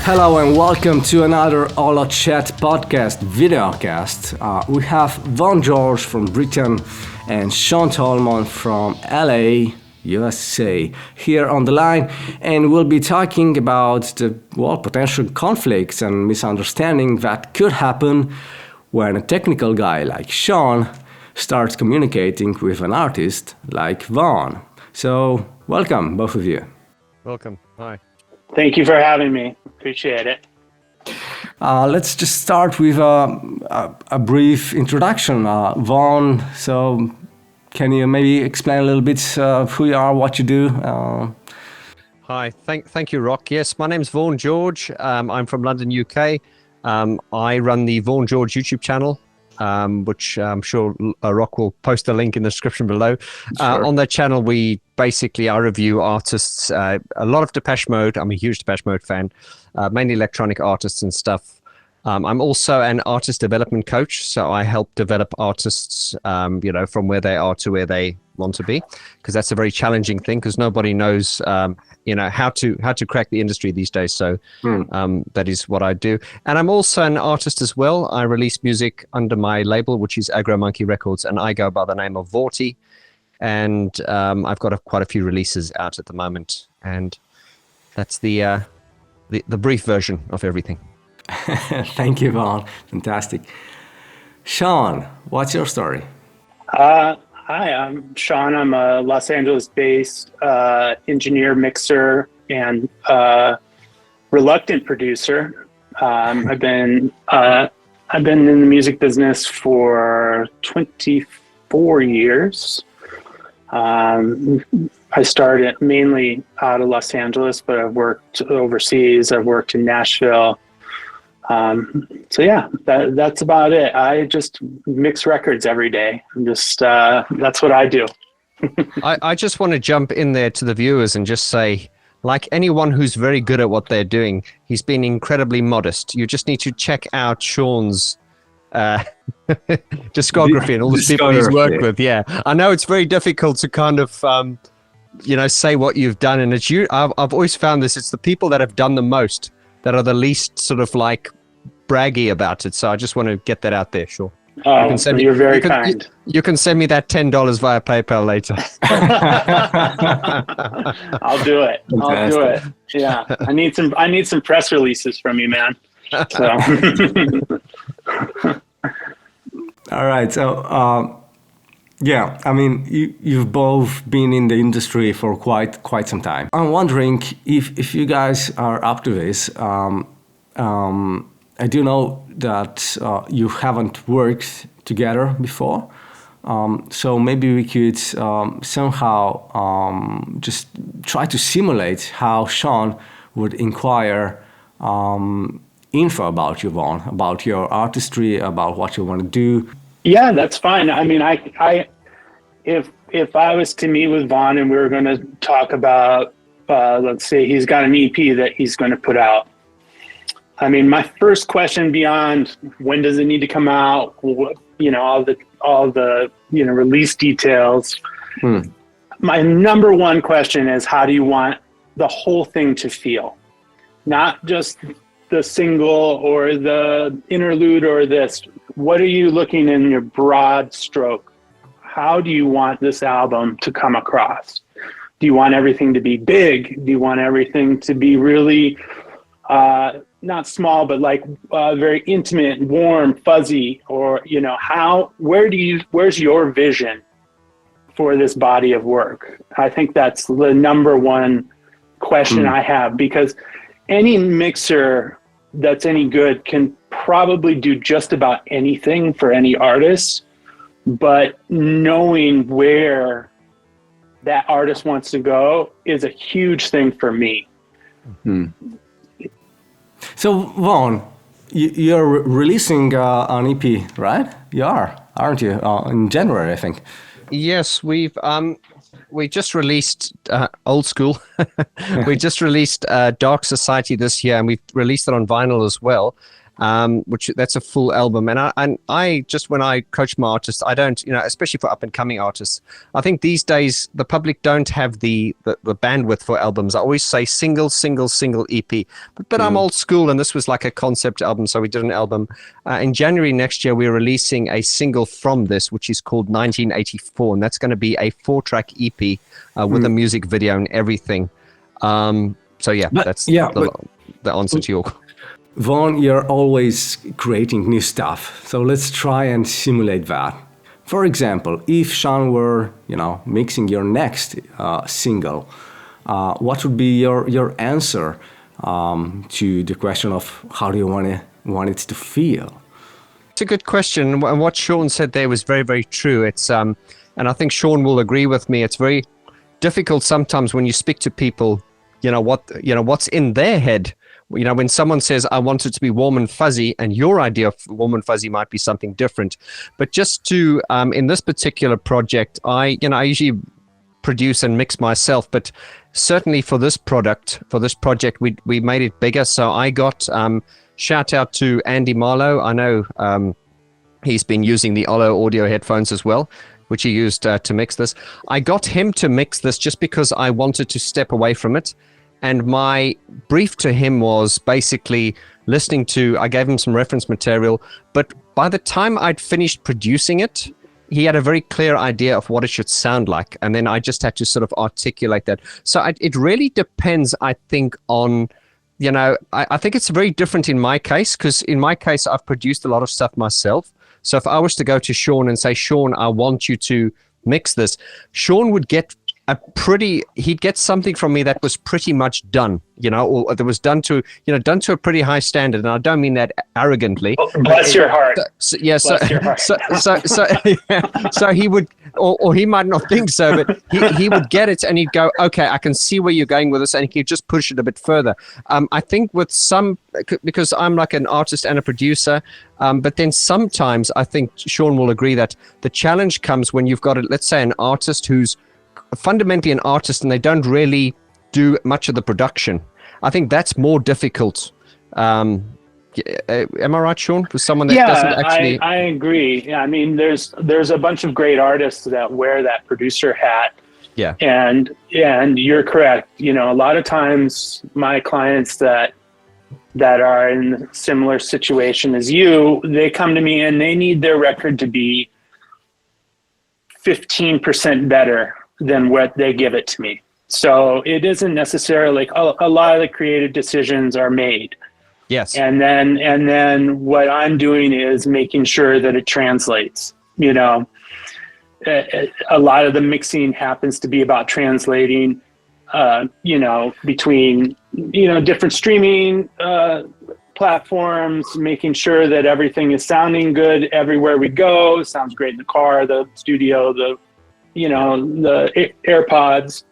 Hello and welcome to another OLLO Chat podcast videocast. We have Vaughn George from Britain and Sean Tallman from LA, USA, here on the line, and we'll be talking about the potential conflicts and misunderstanding that could happen when a technical guy like Sean starts communicating with an artist like Vaughn. So, welcome, both of you. Welcome. Hi. Thank you for having me. Appreciate it. Let's just start with a brief introduction. Vaughn, so can you maybe explain a little bit who you are, what you do? Hi. Thank you, Rok. Yes, my name's Vaughn George. I'm from London, UK. I run the Vaughn George YouTube channel, which I'm sure Rok will post a link in the description below. Sure. On that channel, I review artists, a lot of Depeche Mode. I'm a huge Depeche Mode fan, mainly electronic artists and stuff. I'm also an artist development coach, so I help develop artists, from where they are to where they want to be, because that's a very challenging thing, because nobody knows, how to crack the industry these days. So that is what I do. And I'm also an artist as well. I release music under my label, which is Agro Monkey Records, and I go by the name of Vorti. And I've got quite a few releases out at the moment, and that's the brief version of everything. Thank you, Vaughn. Fantastic. Sean, what's your story? Hi, I'm Sean. I'm a Los Angeles-based engineer, mixer, and reluctant producer. I've been in the music business for 24 years. I started mainly out of Los Angeles, but I've worked overseas. I've worked in Nashville. That's about it. I just mix records every day. That's what I do. I just want to jump in there to the viewers and just say, like anyone who's very good at what they're doing, he's been incredibly modest. You just need to check out Sean's discography and all the people he's worked with. Yeah, I know it's very difficult to kind of say what you've done, and it's you. I've always found this. It's the people that have done the most that are the least sort of like braggy about it. So I just want to get that out there. Sure. Oh, you're very kind. You can send me that $10 via PayPal later. I'll do it. I'll do it. Yeah, I need some press releases from you, man. So. All right. So, you've both been in the industry for quite some time. I'm wondering if you guys are up to this. I do know that you haven't worked together before. So maybe we could somehow just try to simulate how Sean would inquire info about you, Vaughn, about your artistry, about what you want to do. Yeah, that's fine. I mean, if I was to meet with Vaughn and we were going to talk about, let's say he's got an EP that he's going to put out. I mean, my first question beyond when does it need to come out, all the release details. My number one question is, how do you want the whole thing to feel? Not just the single or the interlude or this. What are you looking in your broad stroke? How do you want this album to come across? Do you want everything to be big? Do you want everything to be really not small, but like very intimate, warm, fuzzy? Or where's your vision for this body of work? I think that's the number one question I have, because any mixer that's any good can probably do just about anything for any artist, but knowing where that artist wants to go is a huge thing for me. So Vaughn, you're releasing an EP, right? You are, aren't you? In January, I think. Yes, we just released Old School. We just released Dark Society this year, and we've released it on vinyl as well. which that's a full album. And I just, when I coach my artists, I don't, especially for up and coming artists, I think these days the public don't have the bandwidth for albums. I always say single EP, but I'm old school, and this was like a concept album, so we did an album. In January next year, we're releasing a single from this, which is called 1984, and that's going to be a 4-track EP with a music video and everything. So yeah, that's the answer to your. Vaughn, you're always creating new stuff, so let's try and simulate that. For example, if Sean were, mixing your next single, what would be your answer to the question of how do you want it to feel? It's a good question, and what Sean said there was very, very true. It's and I think Sean will agree with me. It's very difficult sometimes when you speak to people, what's in their head. When someone says, I want it to be warm and fuzzy, and your idea of warm and fuzzy might be something different. But just to, in this particular project, I usually produce and mix myself, but certainly for this project, we made it bigger. So I got, shout out to Andy Marlowe. I know he's been using the OLLO audio headphones as well, which he used to mix this. I got him to mix this just because I wanted to step away from it. And my brief to him was basically I gave him some reference material, but by the time I'd finished producing it, he had a very clear idea of what it should sound like. And then I just had to sort of articulate that. So it really depends, I think, on, I think it's very different in my case, because in my case, I've produced a lot of stuff myself. So if I was to go to Sean and say, Sean, I want you to mix this, Sean would get he'd get something from me that was pretty much done, or that was done to a pretty high standard. And I don't mean that arrogantly. Oh, bless your heart. So he would, or he might not think so, but he would get it and he'd go, okay, I can see where you're going with this, and he could just push it a bit further. I think with some, because I'm like an artist and a producer, but then sometimes I think Sean will agree that the challenge comes when you've got, let's say, an artist who's fundamentally an artist and they don't really do much of the production. I think that's more difficult. Am I right, Sean? For someone that doesn't actually... I agree. Yeah, I mean, there's a bunch of great artists that wear that producer hat. Yeah. And you're correct. A lot of times my clients that are in a similar situation as you, they come to me and they need their record to be 15% better than what they give it to me. So it isn't necessarily a lot of the creative decisions are made. Yes. And then what I'm doing is making sure that it translates. A lot of the mixing happens to be about translating, between, different streaming platforms, making sure that everything is sounding good everywhere we go. Sounds great in the car, the studio, the AirPods,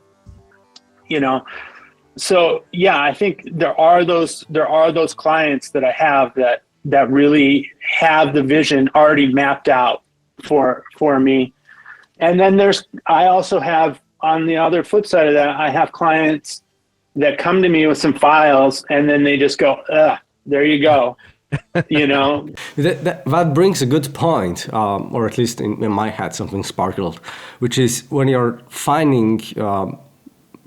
So yeah, I think there are those clients that I have that really have the vision already mapped out for me. And then I also have, on the other flip side of that, I have clients that come to me with some files and then they just go, there you go. That brings a good point, or at least in my head something sparkled, which is when you're finding,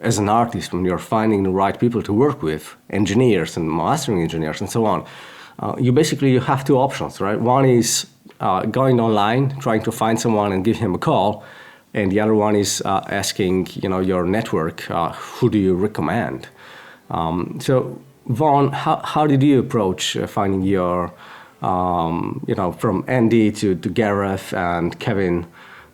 as an artist, when you're finding the right people to work with, engineers and mastering engineers and so on, you have two options, right? One is going online, trying to find someone and give him a call, and the other one is asking, your network, who do you recommend? So Vaughn, how did you approach finding your, from Andy to Gareth and Kevin?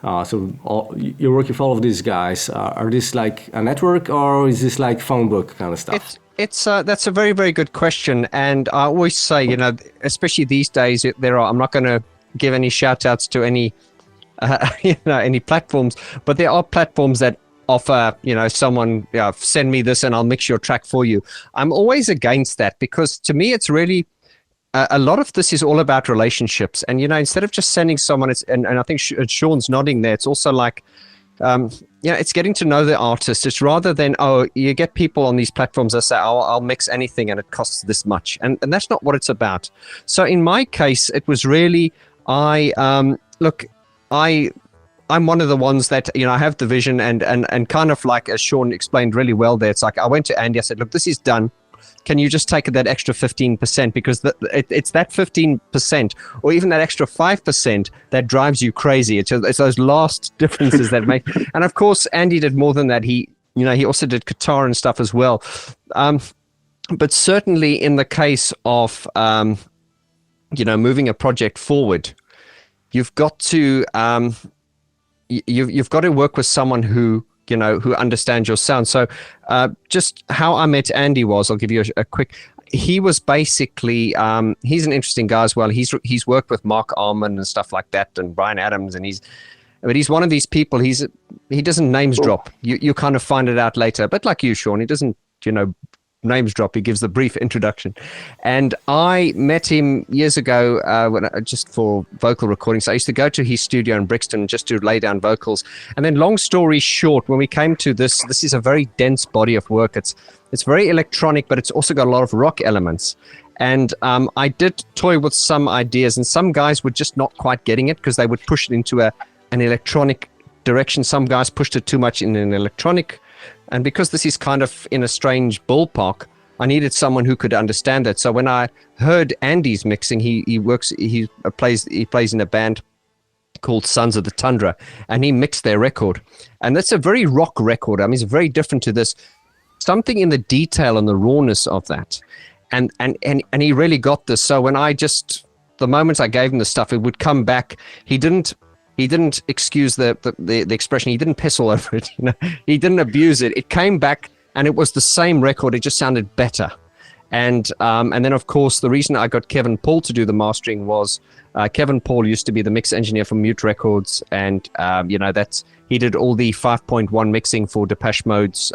You're working with all of these guys. Are this like a network, or is this like phone book kind of stuff? That's a very, very good question. And I always say, especially these days, I'm not going to give any shout outs to any, any platforms, but there are platforms that offer, someone, send me this and I'll mix your track for you. I'm always against that, because to me, it's really, a lot of this is all about relationships. And, instead of just sending someone, and I think Sean's nodding there, it's also like, it's getting to know the artist. It's rather than, you get people on these platforms that say, I'll mix anything and it costs this much. And that's not what it's about. So in my case, it was really, I'm one of the ones that, I have the vision and kind of like, as Sean explained really well there, it's like, I went to Andy, I said, look, this is done. Can you just take that extra 15%? Because it's that 15% or even that extra 5% that drives you crazy. It's those last differences that make. And of course, Andy did more than that. He also did guitar and stuff as well. But certainly in the case of, moving a project forward, you've got to you've got to work with someone who understands your sound. So just how I met Andy was, I'll give you a quick, he was basically, he's an interesting guy as well. He's worked with Mark Almond and stuff like that and Brian Adams, and he's one of these people, he doesn't names drop. You kind of find it out later, but like you, Sean, he doesn't, names drop. He gives the brief introduction. And I met him years ago just for vocal recordings. I used to go to his studio in Brixton just to lay down vocals. And then long story short, when we came to this is a very dense body of work. It's very electronic, but it's also got a lot of rock elements. And I did toy with some ideas, and some guys were just not quite getting it because they would push it into an electronic direction. Some guys pushed it too much in an electronic. And because this is kind of in a strange ballpark, I needed someone who could understand that. So when I heard Andy's mixing, he plays in a band called Sons of the Tundra, and he mixed their record. And that's a very rock record. I mean, it's very different to this. Something in the detail and the rawness of that. And he really got this. So when the moment I gave him the stuff, it would come back. He didn't excuse the expression. He didn't piss all over it. He didn't abuse it. It came back, and it was the same record. It just sounded better. And then, of course, the reason I got Kevin Paul to do the mastering was Kevin Paul used to be the mix engineer for Mute Records, and he did all the 5.1 mixing for Depeche Mode's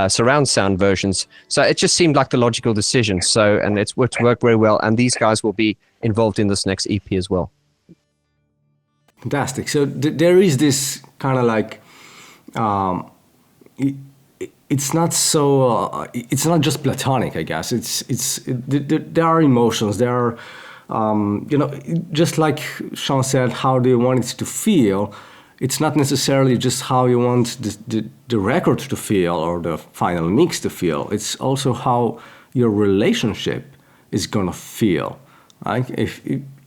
surround sound versions. So it just seemed like the logical decision. So, and it's worked very well. And these guys will be involved in this next EP as well. Fantastic. So there is this kind of like, it's not so, it's not just platonic, I guess. There are emotions. There are, just like Sean said, how do you want it to feel? It's not necessarily just how you want the record to feel or the final mix to feel. It's also how your relationship is gonna feel, right?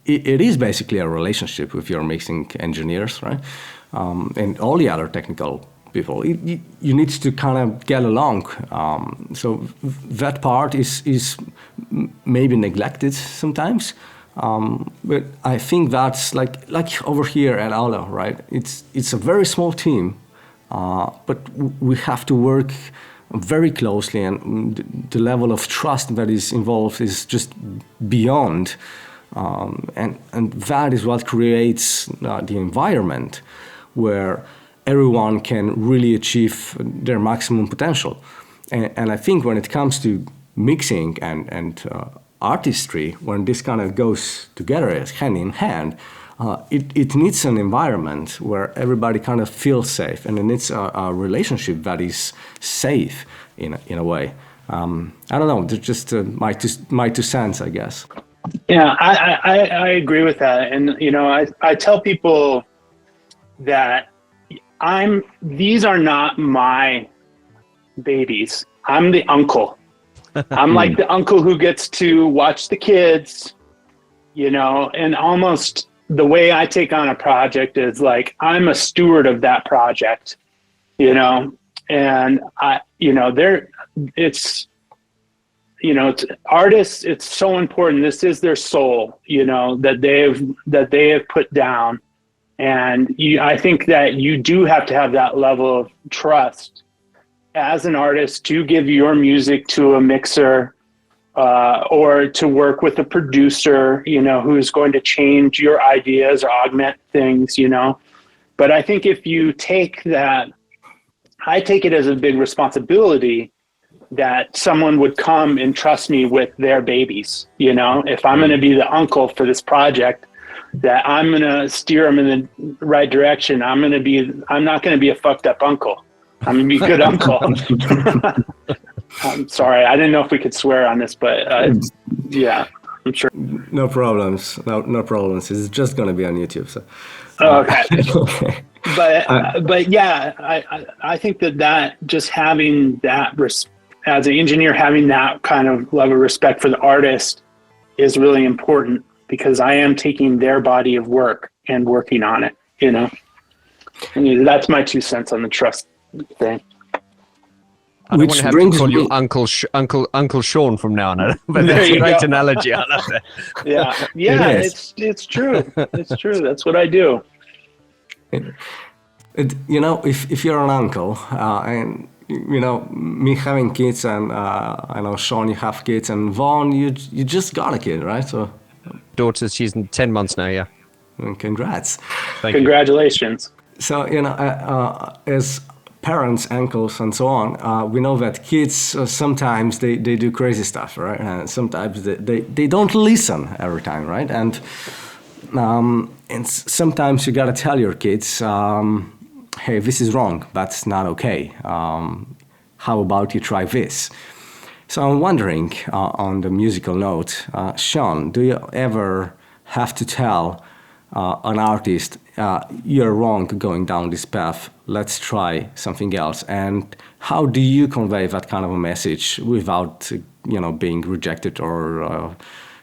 It is basically a relationship with your mixing engineers, right? And all the other technical people. You need to kind of get along. So that part is maybe neglected sometimes. But I think that's like over here at OLLO, right? It's a very small team, but we have to work very closely, and the level of trust that is involved is just beyond. And that is what creates the environment where everyone can really achieve their maximum potential. And I think when it comes to mixing and artistry, when this kind of goes together as hand in hand, it needs an environment where everybody kind of feels safe, and it needs a relationship that is safe in a way. I don't know, just my two cents, I guess. Yeah, I agree with that. And, I tell people that these are not my babies. I'm the uncle. I'm like the uncle who gets to watch the kids, and almost the way I take on a project is like, I'm a steward of that project, and it's artists, it's so important. This is their soul, that they have put down. And I think that you do have to have that level of trust as an artist to give your music to a mixer, or to work with a producer, who's going to change your ideas or augment things, But I think if you take that, I take it as a big responsibility that someone would come and trust me with their babies. If I'm going to be the uncle for this project, that I'm going to steer them in the right direction. I'm not going to be a fucked up uncle. I'm going to be a good uncle. I'm sorry. I didn't know if we could swear on this, but yeah, I'm sure. No problems. No problems. It's just going to be on YouTube. So. Okay. Okay. But yeah, I think that just having that, as an engineer, having that kind of level of respect for the artist is really important, because I am taking their body of work and working on it, you know? And that's my 2 cents on the trust thing. I don't want to have to call you Uncle Sean from now on, but that's a great analogy. I love that. Yeah, it's true. It's true. That's what I do. You know, if you're an uncle, and you know, me having kids, and I know Sean, you have kids, and Vaughn, you just got a kid, right? So, daughter, she's 10 months now. Yeah. Congrats. Congratulations. So, you know, as parents, uncles, and so on, we know that kids sometimes they do crazy stuff, right? And sometimes they don't listen every time, right? And sometimes you gotta tell your kids, hey, this is wrong, that's not okay. How about you try this? So I'm wondering, on the musical note, Sean, do you ever have to tell an artist, you're wrong going down this path, let's try something else? And how do you convey that kind of a message without, you know, being rejected or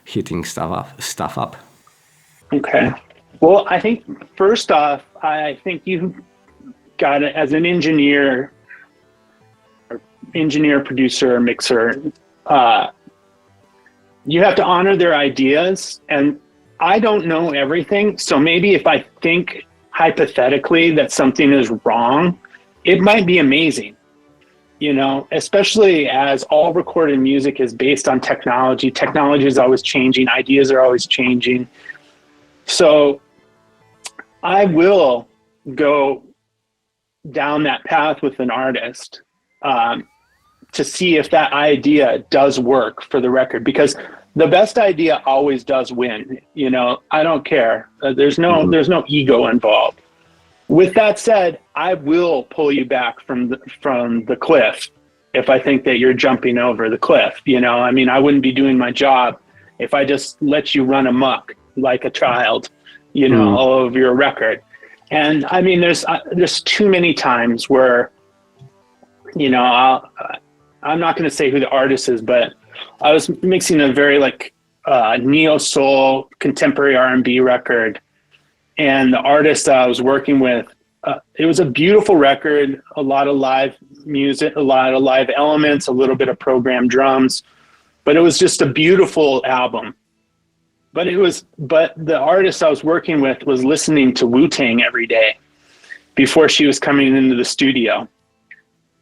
hitting stuff up? Okay. Well, I think first off, I think you got it as an engineer, producer, mixer. You have to honor their ideas, and I don't know everything. So maybe if I think hypothetically that something is wrong, it might be amazing, you know, especially as all recorded music is based on technology. Technology is always changing. Ideas are always changing. So I will go down that path with an artist to see if that idea does work for the record, because the best idea always does win. You know, I don't care. There's no ego involved. With that said, I will pull you back from the cliff if I think that you're jumping over the cliff. You know, I mean, I wouldn't be doing my job if I just let you run amok like a child, you know, all over your record. And I mean, there's too many times where, you know, I'm not going to say who the artist is, but I was mixing a very neo soul contemporary R&B record, and the artist I was working with, it was a beautiful record, a lot of live music, a lot of live elements, a little bit of programmed drums, but it was just a beautiful album. But the artist I was working with was listening to Wu-Tang every day before she was coming into the studio.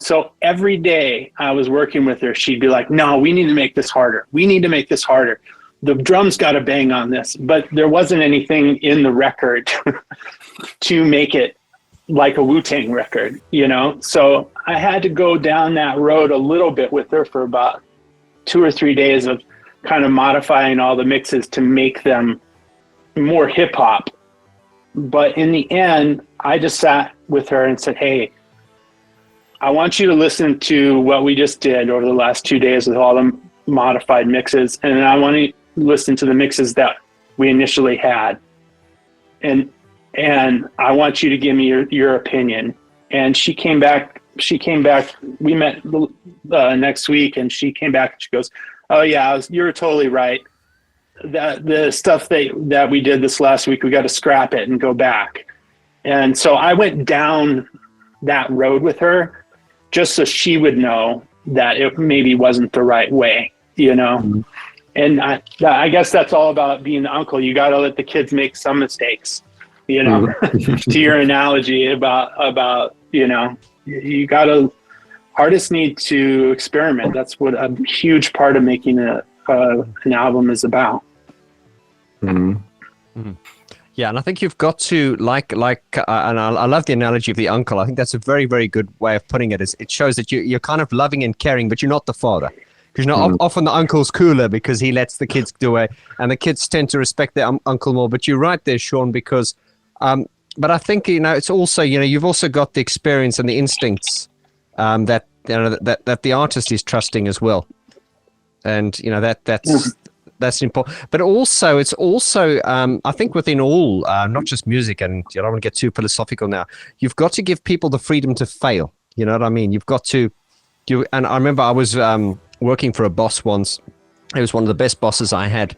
So every day I was working with her, she'd be like, no, we need to make this harder. We need to make this harder. The drums got to bang on this. But there wasn't anything in the record to make it like a Wu-Tang record, you know? So I had to go down that road a little bit with her for about 2 or 3 days of kind of modifying all the mixes to make them more hip hop. But in the end, I just sat with her and said, hey, I want you to listen to what we just did over the last 2 days with all the modified mixes. And I want to listen to the mixes that we initially had. And I want you to give me your opinion. And she came back, we met next week, and she came back and she goes, oh yeah, you're totally right. The stuff that we did this last week, we got to scrap it and go back. And so I went down that road with her just so she would know that it maybe wasn't the right way, you know? Mm-hmm. And I guess that's all about being the uncle. You got to let the kids make some mistakes, you know, to your analogy about, you know, you got to, artists need to experiment. That's what a huge part of making an album is about. Mm-hmm. Mm-hmm. Yeah, and I think you've got to and I love the analogy of the uncle. I think that's a very, very good way of putting it. It shows that you're kind of loving and caring, but you're not the father. Because often the uncle's cooler because he lets the kids do it, and the kids tend to respect their uncle more. But you're right there, Sean, because but I think it's also you've also got the experience and the instincts that that the artist is trusting as well, and that's important. But also it's also I think within all not just music, and I don't want to get too philosophical now. You've got to give people the freedom to fail. You know what I mean? You've got to and I remember I was working for a boss once. He was one of the best bosses I had.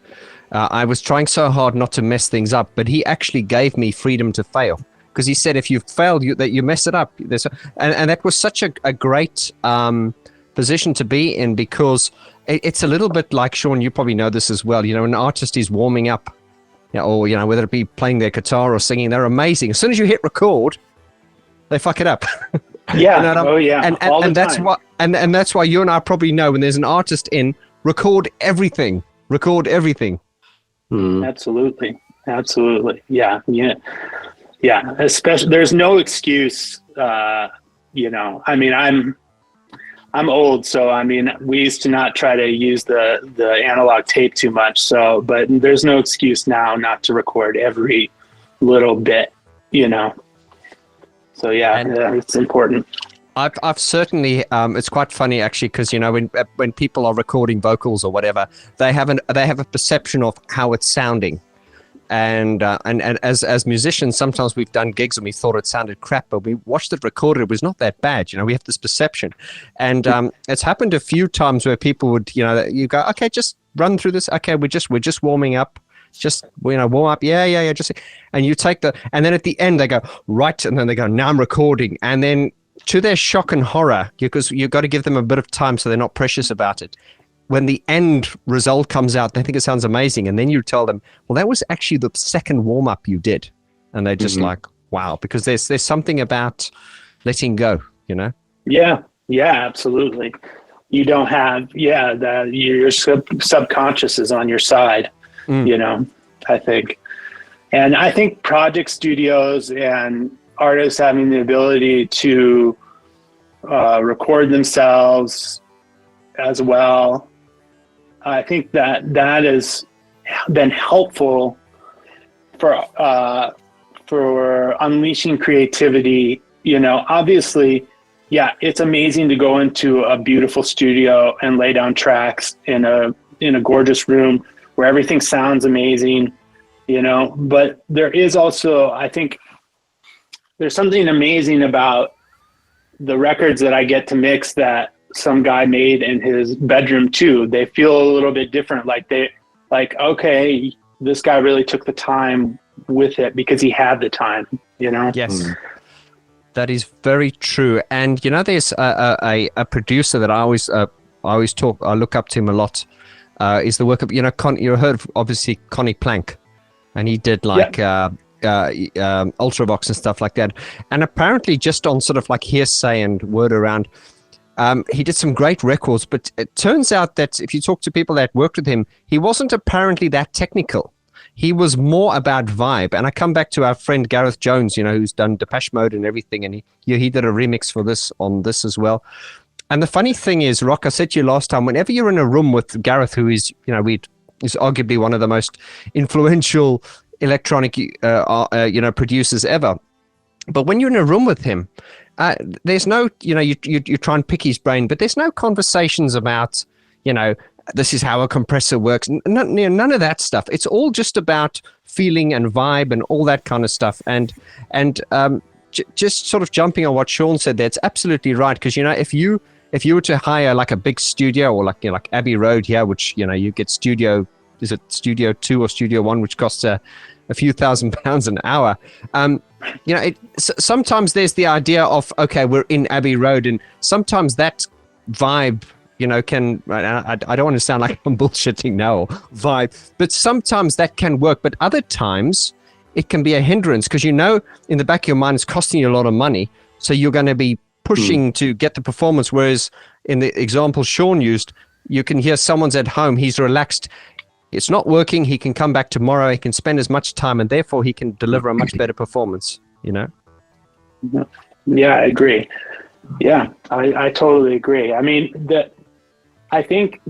I was trying so hard not to mess things up, but he actually gave me freedom to fail, because he said, if you've failed, you mess it up. And that was such a great position to be in, because it's a little bit like, Sean, you probably know this as well. An artist is warming up, or whether it be playing their guitar or singing, they're amazing. As soon as you hit record, they fuck it up. Yeah. Oh yeah. And that's why. And that's why you and I probably know, when there's an artist in, record everything. Absolutely. Yeah. Especially, there's no excuse. I mean, I'm old, so I mean, we used to not try to use the analog tape too much. So, but there's no excuse now not to record every little bit. So yeah, it's important. I've certainly it's quite funny actually, because when people are recording vocals or whatever, they have a perception of how it's sounding, and as musicians, sometimes we've done gigs and we thought it sounded crap, but we watched it recorded, it was not that bad. We have this perception, and it's happened a few times where people would you go, okay, just run through this, okay, we're just warming up. Just warm up, yeah. Just, and you take and then at the end they go right, and then they go, now I'm recording, and then to their shock and horror, because you've got to give them a bit of time so they're not precious about it. When the end result comes out, they think it sounds amazing, and then you tell them, well, that was actually the second warm up you did, and they're just like, wow, because there's something about letting go, Yeah, absolutely. You don't have your subconscious is on your side. I think. And I think project studios and artists having the ability to record themselves as well, I think that has been helpful for unleashing creativity. Obviously, yeah, it's amazing to go into a beautiful studio and lay down tracks in a gorgeous room where everything sounds amazing, but there is also, I think there's something amazing about the records that I get to mix that some guy made in his bedroom too. They feel a little bit different. Okay, this guy really took the time with it because he had the time, Yes. That is very true. And, there's a producer that I look up to him a lot. Is the work of, you heard of, obviously, Connie Plank, and he did Ultravox and stuff like that. And apparently just on sort of like hearsay and word around, he did some great records, but it turns out that if you talk to people that worked with him, he wasn't apparently that technical. He was more about vibe. And I come back to our friend Gareth Jones, who's done Depeche Mode and everything, and he did a remix for this on this as well. And the funny thing is, Rok, I said to you last time, whenever you're in a room with Gareth, who is, is arguably one of the most influential electronic, producers ever. But when you're in a room with him, there's no, you try and pick his brain, but there's no conversations about, this is how a compressor works. None of that stuff. It's all just about feeling and vibe and all that kind of stuff. And just sort of jumping on what Sean said there, it's absolutely right. Because, if you were to hire like a big studio or like Abbey Road here, which, you get Studio 2 or Studio 1, which costs a few £1,000s an hour. Sometimes there's the idea of, okay, we're in Abbey Road, and sometimes that vibe, can, I don't want to sound like I'm bullshitting now, vibe, but sometimes that can work. But other times it can be a hindrance, because in the back of your mind it's costing you a lot of money. So you're going to be pushing to get the performance. Whereas in the example Sean used, you can hear someone's at home, he's relaxed. It's not working. He can come back tomorrow. He can spend as much time, and therefore he can deliver a much better performance, Yeah, I agree. Yeah, I totally agree. I mean, I think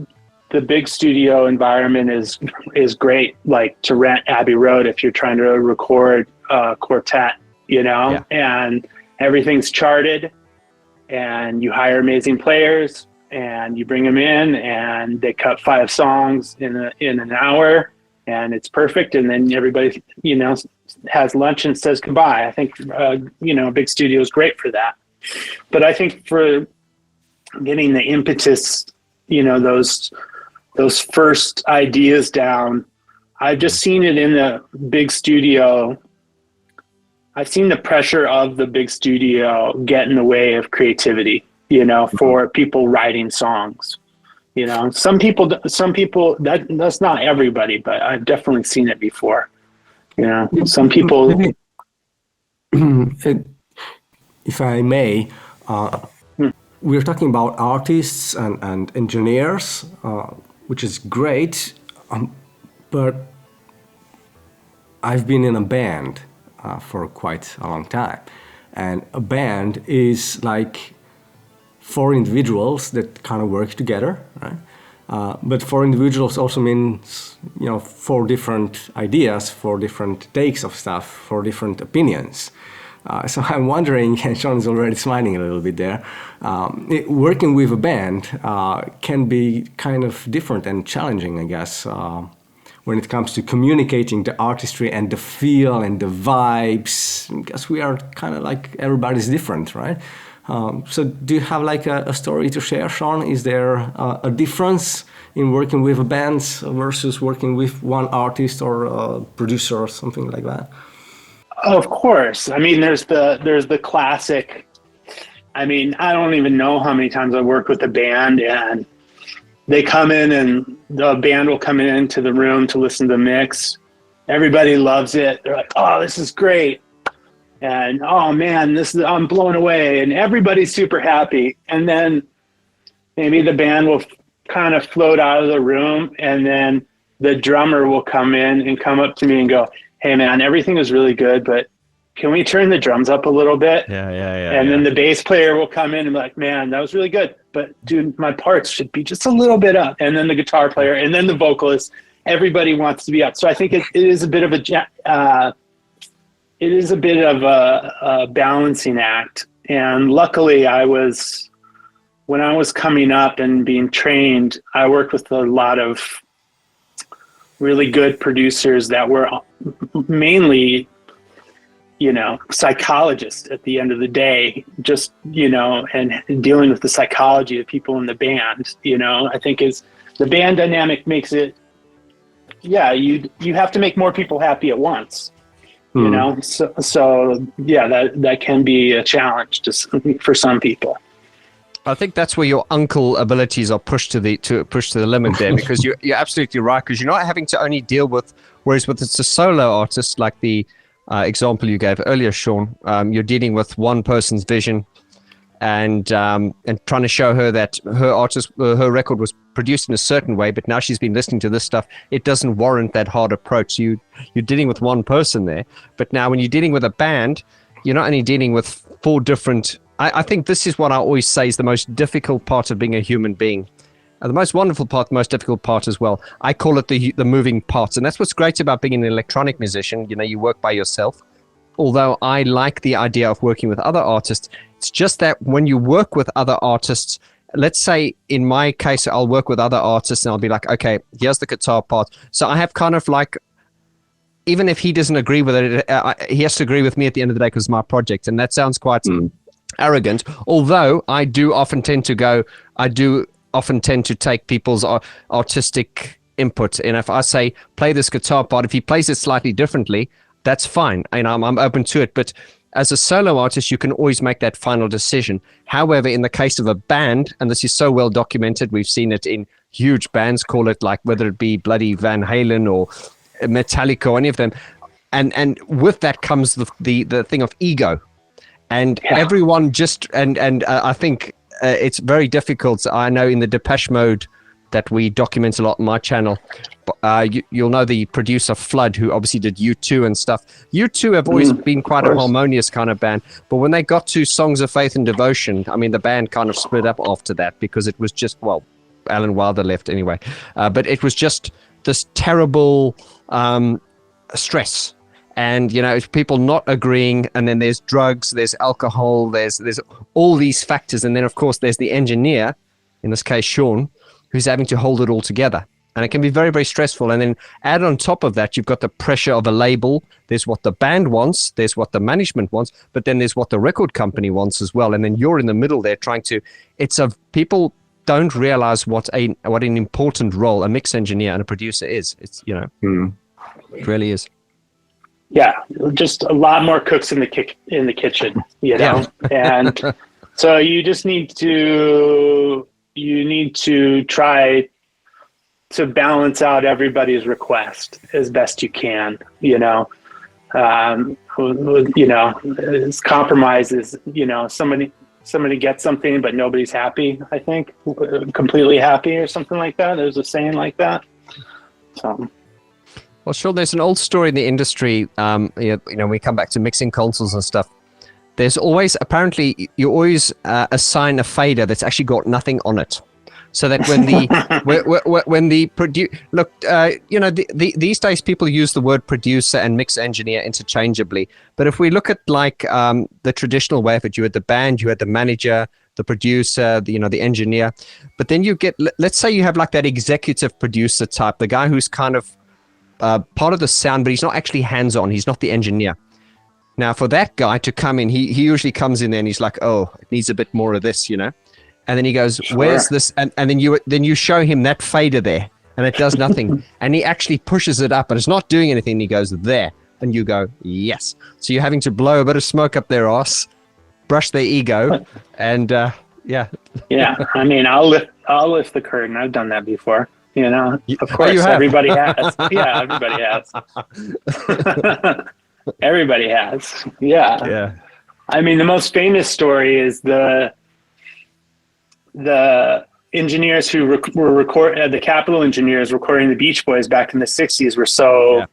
the big studio environment is great, like to rent Abbey Road if you're trying to record a quartet, and everything's charted, and you hire amazing players and you bring them in and they cut 5 songs in an hour and it's perfect. And then everybody, has lunch and says goodbye. I think, a big studio is great for that. But I think for getting the impetus, those first ideas down, I've just seen it in the big studio. I've seen the pressure of the big studio get in the way of creativity, for people writing songs. Some people, that's not everybody, but I've definitely seen it before. Some people. If I may, we're talking about artists and engineers, which is great, but I've been in a band for quite a long time, and a band is like 4 individuals that kind of work together, right? But 4 individuals also means 4 different ideas, 4 different takes of stuff, 4 different opinions. So I'm wondering, and Sean is already smiling a little bit there, working with a band can be kind of different and challenging, I guess, when it comes to communicating the artistry and the feel and the vibes, because we are kind of like, everybody's different, right? So do you have like a story to share, Sean? Is there a difference in working with a band versus working with one artist or a producer or something like that? Of course. I mean, there's the classic. I mean, I don't even know how many times I worked with a band and they come in and the band will come into the room to listen to the mix. Everybody loves it. They're like, "Oh, this is great." And, "Oh man, I'm blown away." And everybody's super happy. And then maybe the band will kind of float out of the room and then the drummer will come in and come up to me and go, "Hey man, everything was really good, but can we turn the drums up a little bit?" And then the bass player will come in and be like, "Man, that was really good, but dude, my parts should be just a little bit up." And then the guitar player and then the vocalist, everybody wants to be up. So I think it is a bit of a balancing act. And luckily when I was coming up and being trained, I worked with a lot of really good producers that were mainly, psychologists at the end of the day, just, and dealing with the psychology of people in the band, I think is the band dynamic makes it, you have to make more people happy at once, so that can be a challenge for some people. I think that's where your uncle abilities are pushed to the limit there, because you're absolutely right, because you're not having to only deal with, whereas with it's a solo artist like the example you gave earlier, Sean, you're dealing with one person's vision and trying to show her that her record was produced in a certain way, but now she's been listening to this stuff. It doesn't warrant that hard approach. You're dealing with one person there, but now when you're dealing with a band, you're not only dealing with 4 different. I think this is what I always say is the most difficult part of being a human being. The most wonderful part, the most difficult part as well. I call it the moving parts. And that's what's great about being an electronic musician. You work by yourself. Although I like the idea of working with other artists, it's just that when you work with other artists, let's say in my case, I'll work with other artists and I'll be like, okay, here's the guitar part. So I have kind of like, even if he doesn't agree with it, he has to agree with me at the end of the day because it's my project. And that sounds quite arrogant, although I do often tend to take people's artistic input. And if I say, play this guitar part, if he plays it slightly differently, that's fine. And I'm open to it. But as a solo artist, you can always make that final decision. However, in the case of a band, and this is so well documented, we've seen it in huge bands, call it like whether it be bloody Van Halen or Metallica or any of them. And with that comes the thing of ego. And everyone I think it's very difficult. I know in the Depeche Mode that we document a lot on my channel, you'll know the producer Flood, who obviously did U2 and stuff. U2 have always been quite a harmonious kind of band, but when they got to Songs of Faith and Devotion, I mean, the band kind of split up after that because it was just, Alan Wilder left anyway. But it was just this terrible stress. And, you know, people not agreeing, and then there's drugs, there's alcohol, there's all these factors. And then, of course, there's the engineer, in this case, Sean, who's having to hold it all together. And it can be very, very stressful. And then add on top of that, you've got the pressure of a label. There's what the band wants. There's what the management wants. But then there's what the record company wants as well. And then you're in the middle there trying to, people don't realize what an important role a mix engineer and a producer is. It's, you know, it really is. Yeah, just a lot more cooks in the kitchen, you know. Yeah. And so you just need to try to balance out everybody's request as best you can, you know. You know, compromises, you know, somebody gets something but nobody's happy, I think, completely happy or something like that. There's a saying like that. So well, sure. There's an old story in the industry. You know, we come back to mixing consoles and stuff. There's always, apparently, you always assign a fader that's actually got nothing on it, so that when the you know, these days people use the word producer and mix engineer interchangeably. But if we look at like the traditional way of it, you had the band, you had the manager, the producer, the engineer, but then you get, let's say you have like that executive producer type, the guy who's kind of part of the sound, but he's not actually hands-on. He's not the engineer. Now, for that guy to come in, he usually comes in there and he's like, oh, it needs a bit more of this, you know? And then he goes, sure, where's this? And then you show him that fader there and it does nothing. And he actually pushes it up and it's not doing anything. He goes there and you go, yes. So you're having to blow a bit of smoke up their ass, brush their ego, and yeah. Yeah, I mean, I'll lift the curtain. I've done that before. You know, of course, everybody has. Yeah, everybody has. Everybody has. Yeah. Yeah. I mean, the most famous story is the engineers who the Capitol engineers recording the Beach Boys back in the 60s were so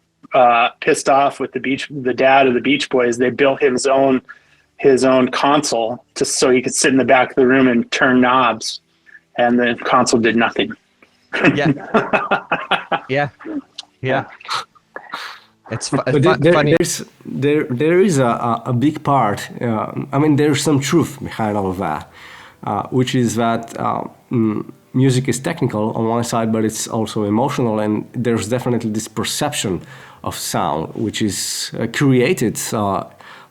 pissed off with the dad of the Beach Boys, they built his own console just so he could sit in the back of the room and turn knobs, and the console did nothing. Yeah. It's funny. There is a big part. I mean, there's some truth behind all of that, which is that music is technical on one side, but it's also emotional, and there's definitely this perception of sound, which is created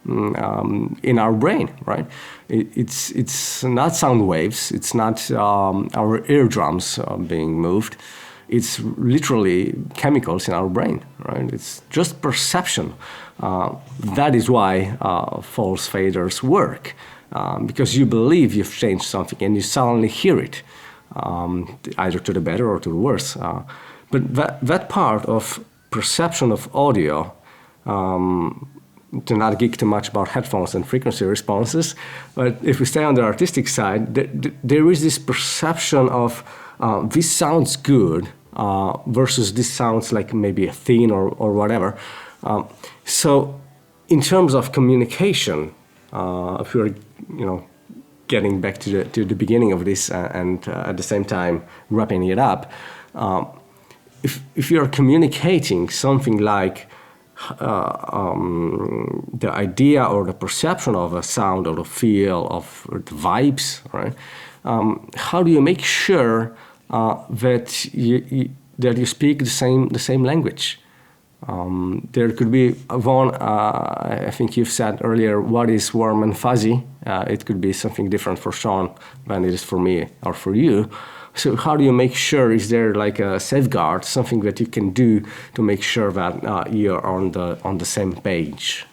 in our brain, right? It's not sound waves. It's not our eardrums being moved. It's literally chemicals in our brain, right? It's just perception. That is why false faders work, because you believe you've changed something and you suddenly hear it, either to the better or to the worse. But that part of perception of audio, to not geek too much about headphones and frequency responses, but if we stay on the artistic side, there is this perception of this sounds good versus this sounds like maybe a thin or whatever. So in terms of communication, if you're getting back to the beginning of this and at the same time wrapping it up, if you're communicating something like the idea or the perception of a sound or the feel of the vibes, right? How do you make sure that you speak the same language? There could be, Vaughn, I think you've said earlier, what is warm and fuzzy? It could be something different for Sean than it is for me or for you. So how do you make sure, is there like a safeguard, something that you can do to make sure that you're on the same page?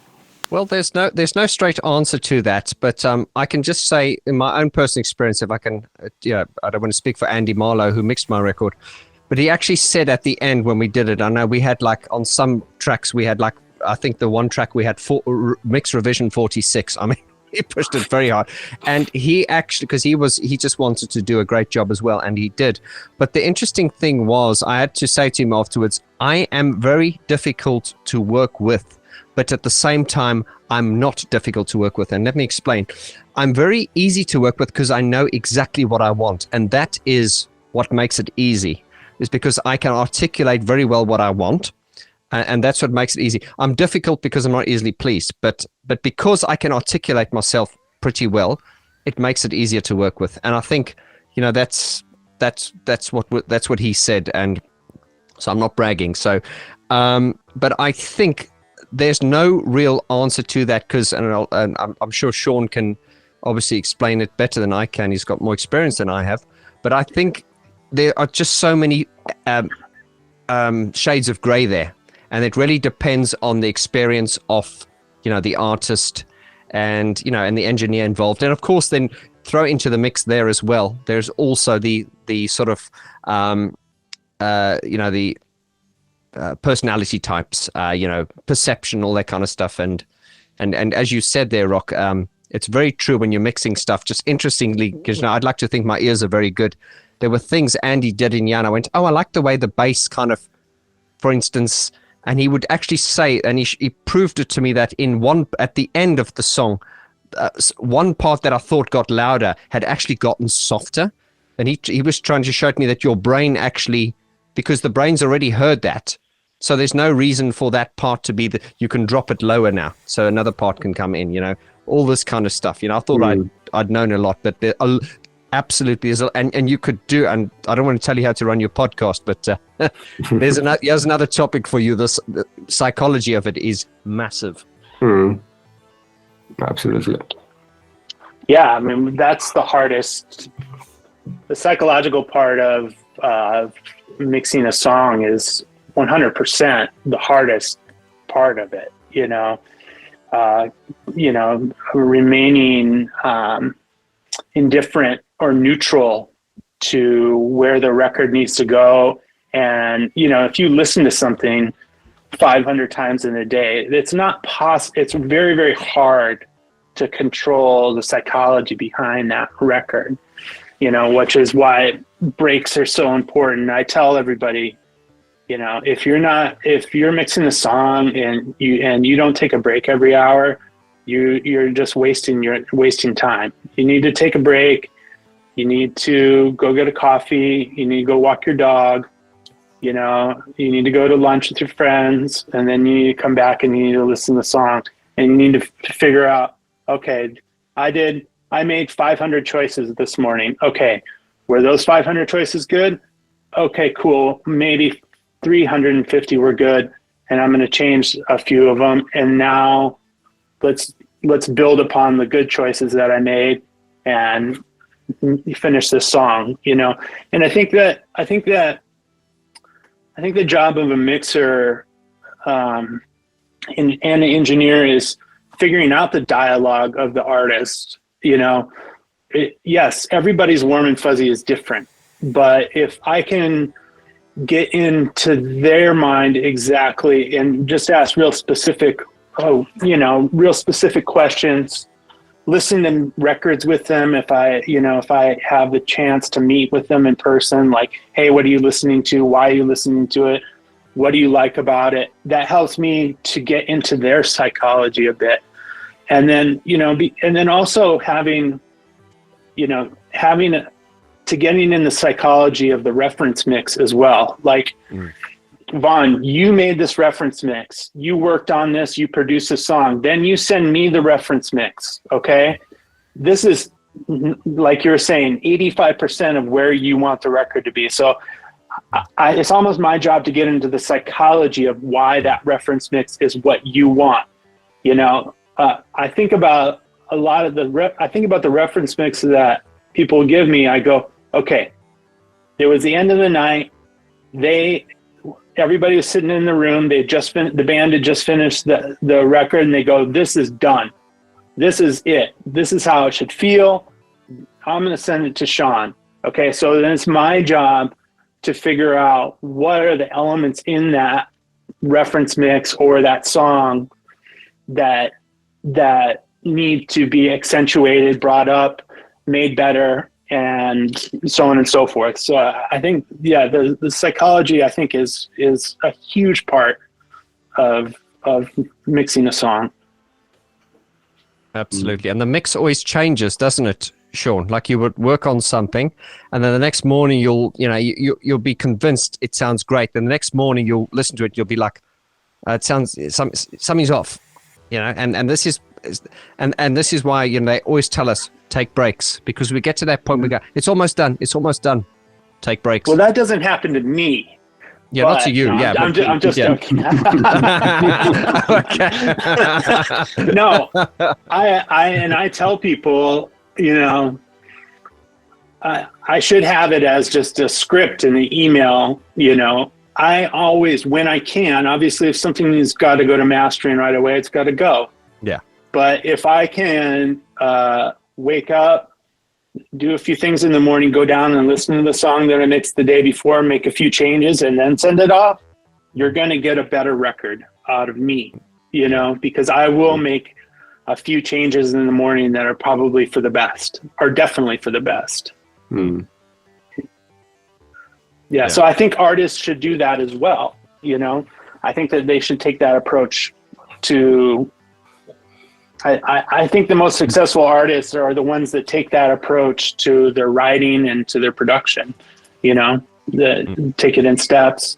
Well, there's no straight answer to that, but I can just say in my own personal experience, if I can, I don't want to speak for Andy Marlowe, who mixed my record, but he actually said at the end when we did it, I know we had like on some tracks, we had like, I think the one track we had mix revision 46. I mean, he pushed it very hard, and he actually, because he just wanted to do a great job as well, and he did. But the interesting thing was, I had to say to him afterwards, I am very difficult to work with, but at the same time, I'm not difficult to work with. And let me explain. I'm very easy to work with because I know exactly what I want, and that is what makes it easy is because I can articulate very well what I want. And that's what makes it easy. I'm difficult because I'm not easily pleased, but because I can articulate myself pretty well, it makes it easier to work with. And I think, that's what he said. And so I'm not bragging. So, but I think there's no real answer to that because, and I'm sure Sean can obviously explain it better than I can. He's got more experience than I have. But I think there are just so many shades of gray there. And it really depends on the experience of, the artist and, and the engineer involved. And of course, then throw into the mix there as well. There's also the sort of, the personality types, perception, all that kind of stuff. And as you said there, Rok, it's very true when you're mixing stuff. Just interestingly, because I'd like to think my ears are very good. There were things Andy did in Jan. I went, I like the way the bass kind of, for instance. And he would actually say, and he proved it to me that at the end of the song, one part that I thought got louder had actually gotten softer. And he was trying to show me that your brain actually, because the brain's already heard that, so there's no reason for that part to be you can drop it lower now, so another part can come in. All this kind of stuff. I thought I'd known a lot, but there absolutely is, and you could do, and I don't want to tell you how to run your podcast, but here's another topic for you. The psychology of it is massive. Absolutely. Yeah, I mean, that's the hardest. The psychological part of mixing a song is 100% the hardest part of it. Remaining indifferent or neutral to where the record needs to go. And, if you listen to something 500 times in a day, it's not possible. It's very, very hard to control the psychology behind that record, which is why breaks are so important. I tell everybody, if you're mixing a song and you don't take a break every hour, you're just wasting time. You need to take a break. You need to go get a coffee. You need to go walk your dog. You need to go to lunch with your friends, and then you need to come back and you need to listen to the song, and you need to figure out, okay, I made 500 choices this morning. Okay, were those 500 choices good? Okay, cool. Maybe 350 were good, and I'm going to change a few of them. And now let's build upon the good choices that I made and finish this song, And I think the job of a mixer and an engineer is figuring out the dialogue of the artist. Yes, everybody's warm and fuzzy is different, but if I can get into their mind exactly and just ask real specific questions, listen to records with them. If I have the chance to meet with them in person, like, hey, what are you listening to? Why are you listening to it? What do you like about it? That helps me to get into their psychology a bit. And then, and then also getting in the psychology of the reference mix as well. Like, Vaughn, you made this reference mix. You worked on this. You produced a song. Then you send me the reference mix. Okay. This is, like you're saying, 85% of where you want the record to be. So it's almost my job to get into the psychology of why that reference mix is what you want. I think about the reference mix that people give me. I go, okay, it was the end of the night. Everybody was sitting in the room. The band had just finished the record, and they go, this is done. This is it. This is how it should feel. I'm going to send it to Sean. Okay. So then it's my job to figure out what are the elements in that reference mix or that song that need to be accentuated, brought up, made better, and so on and so forth. So I think, the psychology, I think, is a huge part of mixing a song. Absolutely. And the mix always changes, doesn't it? Sean. Like you would work on something, and then the next morning you'll be convinced it sounds great. Then the next morning you'll listen to it, you'll be like, it sounds something's off, And this is why they always tell us take breaks, because we get to that point we go, it's almost done. Take breaks. Well, that doesn't happen to me. Yeah, not to you. I'm just joking. Okay. No, I tell people, I should have it as just a script in the email. I always, when I can, obviously, if something has got to go to mastering right away, it's got to go. Yeah. But if I can wake up, do a few things in the morning, go down and listen to the song that I mixed the day before, make a few changes, and then send it off, you're going to get a better record out of me, because I will make a few changes in the morning that are probably for the best, or definitely for the best. Mm. Yeah, so I think artists should do that as well. I think that they should take that approach to. I think the most successful artists are the ones that take that approach to their writing and to their production. That take it in steps,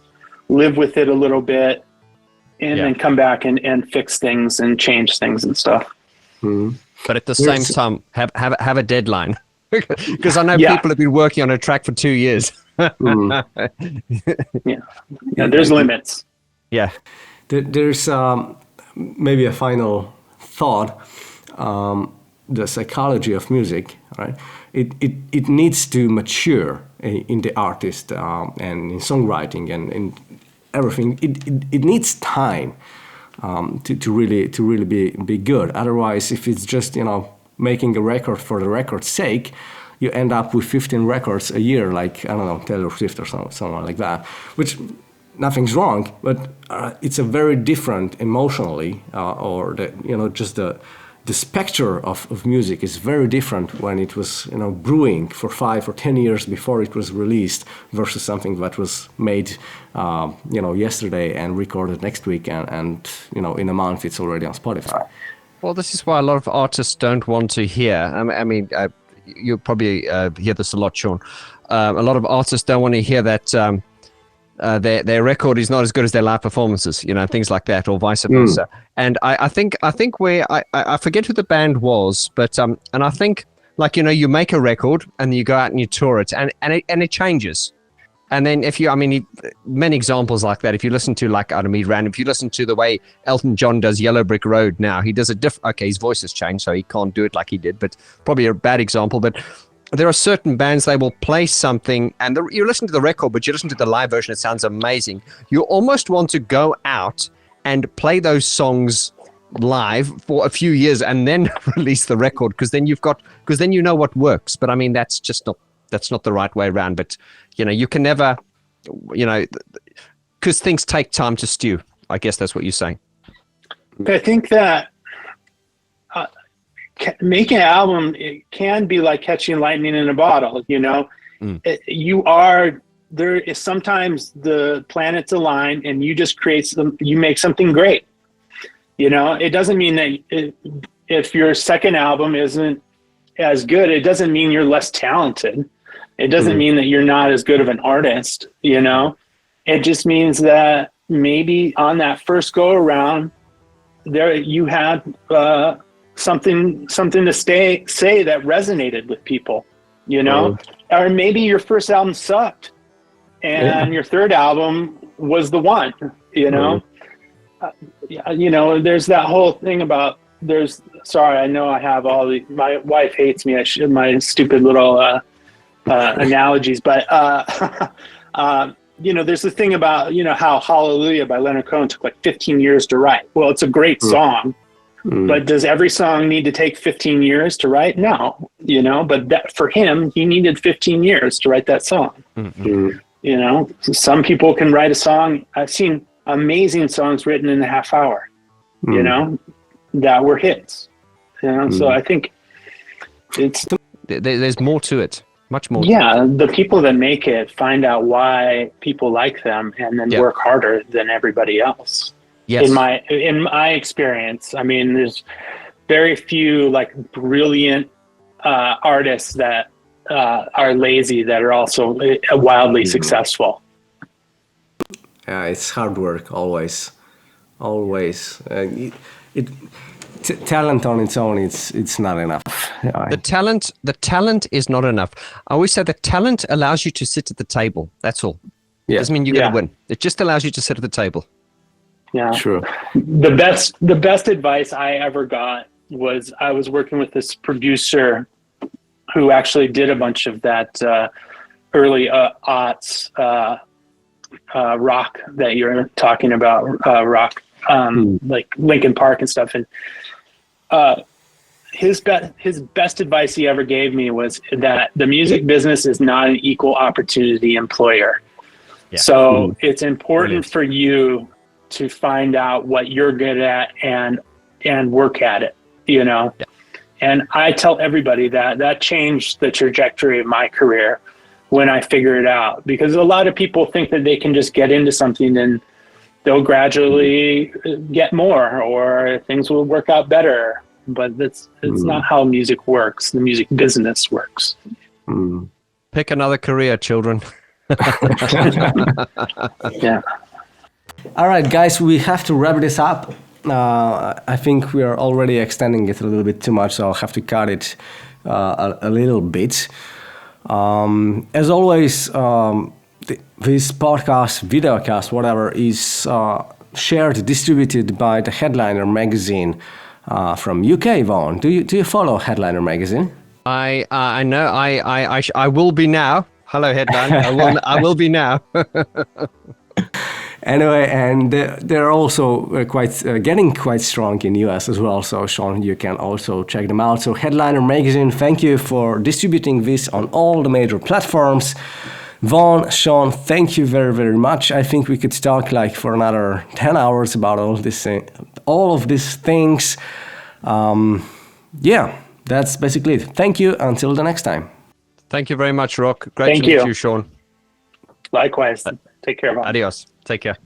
live with it a little bit, and then come back and fix things and change things and stuff. Mm. But at the same time, have a deadline, because I know people have been working on a track for 2 years. Yeah, there's limits. Yeah, there's maybe a final thought. The psychology of music, right? It needs to mature in the artist and in songwriting and in everything. It needs time to really be good. Otherwise, if it's just making a record for the record's sake, you end up with 15 records a year, like, I don't know, Taylor Swift or someone like that, which nothing's wrong, but it's a very different emotionally, or just the spectre of music is very different when it was brewing for 5 or 10 years before it was released versus something that was made yesterday and recorded next week, and in a month it's already on Spotify. Well, this is why a lot of artists don't want to hear. I mean, you probably hear this a lot, Sean. A lot of artists don't want to hear that their record is not as good as their live performances, things like that, or vice versa. And I think where I forget who the band was, but and I think you make a record and you go out and you tour it, and it changes. And then many examples like that. If you listen to if you listen to the way Elton John does Yellow Brick Road now, he does okay, his voice has changed, so he can't do it like he did, but probably a bad example. But there are certain bands, they will play something, and you listen to the record, but you listen to the live version, it sounds amazing. You almost want to go out and play those songs live for a few years and then release the record, because then you know what works. But that's not the right way around. But you can never, because things take time to stew. I guess that's what you're saying. I think that making an album, it can be like catching lightning in a bottle. There is sometimes the planets align and you just you make something great. It doesn't mean that if your second album isn't as good, it doesn't mean you're less talented. It doesn't mean that you're not as good of an artist. It just means that maybe on that first go around there, you had something to say that resonated with people, or maybe your first album sucked and your third album was the one, there's that whole thing about sorry, I know I have my wife hates me. My stupid little analogies, but there's the thing about how Hallelujah by Leonard Cohen took like 15 years to write. Well, it's a great song, but does every song need to take 15 years to write? No, but for him, he needed 15 years to write that song. Some people can write a song. I've seen amazing songs written in a half hour, that were hits, so I think there's more to it. Much more. Yeah, the people that make it find out why people like them and then work harder than everybody else. Yes. In my experience, there's very few brilliant artists that are lazy that are also wildly successful. Yeah, it's hard work always. Talent on its own, it's not enough. The talent is not enough. I always say that talent allows you to sit at the table. That's all. Yeah. Doesn't mean you're going to win. It just allows you to sit at the table. Yeah, True. The best advice I ever got was I was working with this producer who actually did a bunch of that early aughts rock that you're talking about, rock, like Linkin Park and stuff. And his best advice he ever gave me was that the music business is not an equal opportunity employer. Yeah. So it's important for you to find out what you're good at and work at it, you know? Yeah. And I tell everybody that changed the trajectory of my career when I figured it out, because a lot of people think that they can just get into something and they'll gradually get more or things will work out better. But it's not how music works. The music business works. Pick another career, children. Yeah. All right, guys, we have to wrap this up. I think we are already extending it a little bit too much, so I'll have to cut it a little bit. As always, this podcast, videocast, whatever, is shared, distributed by the Headliner magazine from UK. Vaughn, do you follow Headliner magazine? I know. I will be now. Hello, Headliner. I will be now. Anyway, and they're also getting quite strong in US as well. So, Sean, you can also check them out. So, Headliner Magazine, thank you for distributing this on all the major platforms. Vaughn, Sean, thank you very, very much. I think we could talk like for another 10 hours about all of these things. Yeah, that's basically it. Thank you. Until the next time. Thank you very much, Rok. Great to meet you, Sean. Likewise. Take care, Vaughn. Adios. Take care.